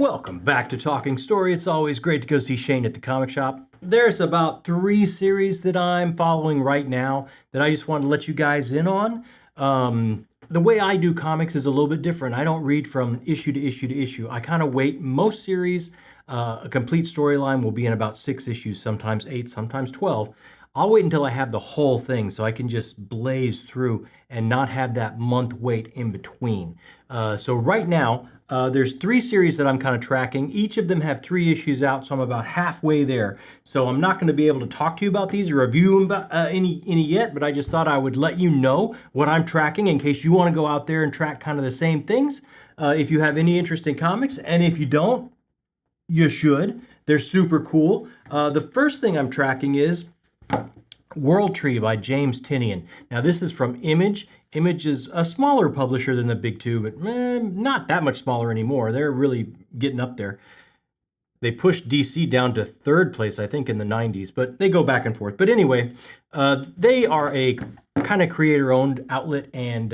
Welcome back to Talking Story. It's always great to go see Shane at the comic shop. There's about 3 series that I'm following right now that I just want to let you guys in on. The way I do comics is a little bit different. I don't read from issue to issue to issue. I kind of wait. Most series, a complete storyline will be in about 6 issues, sometimes 8, sometimes 12. I'll wait until I have the whole thing so I can just blaze through and not have that month wait in between. So right now, there's 3 series that I'm kind of tracking. Each of them have 3 issues out, so I'm about halfway there. So I'm not going to be able to talk to you about these or review them any yet, but I just thought I would let you know what I'm tracking in case you want to go out there and track kind of the same things. If you have any interest in comics, and if you don't, you should. They're super cool. The first thing I'm tracking is World Tree by James Tynion. Now this is from Image. Image is a smaller publisher than the big two, but not that much smaller anymore. They're really getting up there. They pushed DC down to 3rd place, I think, in the 90s, but they go back and forth. But anyway, they are a kind of creator-owned outlet, and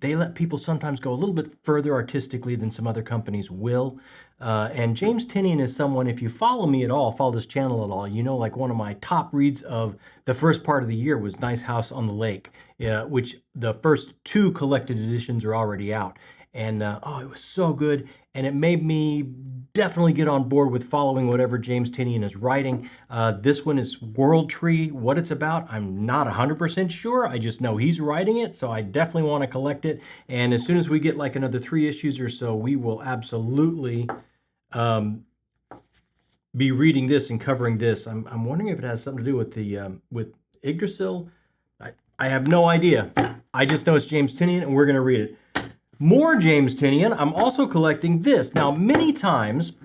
they let people sometimes go a little bit further artistically than some other companies will. And James Tynion is someone, if you follow me at all, follow this channel at all, you know, like one of my top reads of the first part of the year was Nice House on the Lake, which the first 2 collected editions are already out. And it was so good, and it made me definitely get on board with following whatever James Tynion is writing. This one is World Tree. What it's about, I'm not 100% sure. I just know he's writing it, so I definitely want to collect it. And as soon as we get like another 3 issues or so, we will absolutely be reading this and covering this. I'm wondering if it has something to do with the with Yggdrasil. I have no idea. I just know it's James Tynion, and we're going to read it. More James Tynion. I'm also collecting this. Now, many times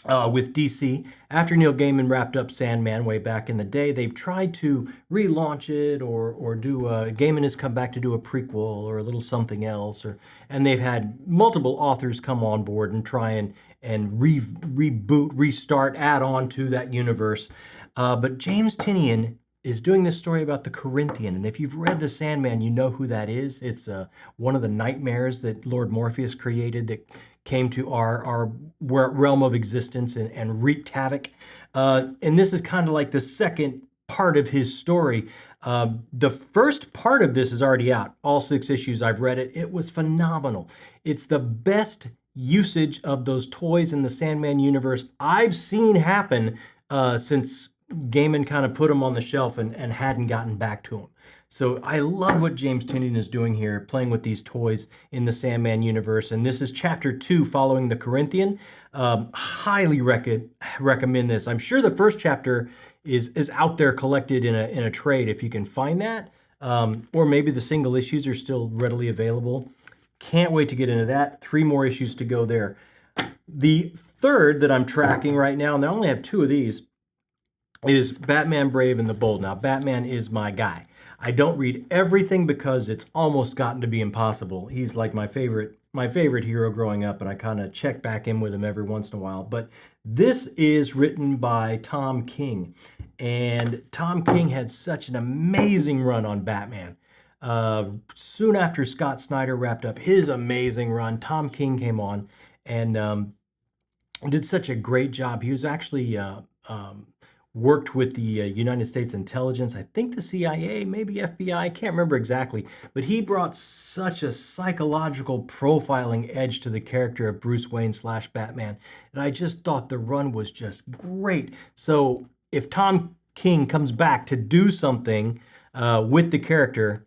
with DC, after Neil Gaiman wrapped up Sandman way back in the day, they've tried to relaunch it or do Gaiman has come back to do a prequel or a little something else, and they've had multiple authors come on board and try and reboot, restart, add on to that universe. But James Tynion is doing this story about the Corinthian. And if you've read The Sandman, you know who that is. It's one of the nightmares that Lord Morpheus created that came to our realm of existence and wreaked havoc. And this is kind of like the second part of his story. The first part of this is already out. All 6 issues, I've read it. It was phenomenal. It's the best usage of those toys in the Sandman universe I've seen happen since Gaiman kind of put him on the shelf and hadn't gotten back to him. So I love what James Tynion is doing here, playing with these toys in the Sandman universe. And this is chapter 2 following the Corinthian. Highly recommend this. I'm sure the first chapter is out there collected in a trade if you can find that. Or maybe the single issues are still readily available. Can't wait to get into that. 3 more issues to go there. The third that I'm tracking right now, and I only have 2 of these, is Batman Brave and the Bold. Now, Batman is my guy. I don't read everything because it's almost gotten to be impossible. He's like my favorite hero growing up, and I kind of check back in with him every once in a while. But this is written by Tom King, and Tom King had such an amazing run on Batman. Soon after Scott Snyder wrapped up his amazing run, Tom King came on and did such a great job. He was actually worked with the United States intelligence, I think the CIA, maybe FBI, I can't remember exactly, but he brought such a psychological profiling edge to the character of Bruce Wayne / Batman, and I just thought the run was just great. So if Tom King comes back to do something with the character,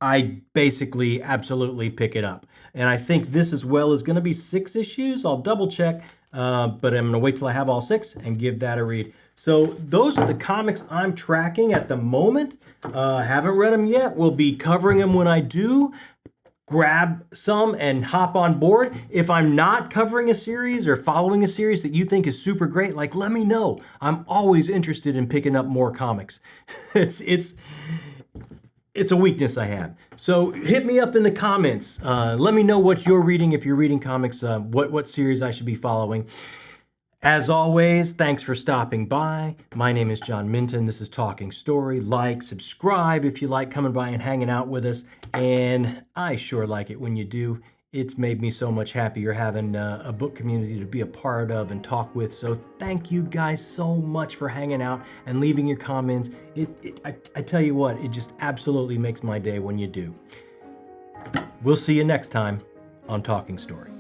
I basically absolutely pick it up. And I think this as well is going to be 6 issues. I'll double check, but I'm going to wait till I have all 6 and give that a read. So those are the comics I'm tracking at the moment. Haven't read them yet. We'll be covering them when I do. Grab some and hop on board. If I'm not covering a series or following a series that you think is super great, like, let me know. I'm always interested in picking up more comics. It's a weakness I have. So hit me up in the comments. Let me know what you're reading, if you're reading comics, what series I should be following. As always, thanks for stopping by. My name is John Minton. This is Talking Story. Like, subscribe if you like coming by and hanging out with us. And I sure like it when you do. it's made me so much happier having a book community to be a part of and talk with. So thank you guys so much for hanging out and leaving your comments. I tell you what, it just absolutely makes my day when you do. We'll see you next time on Talking Story.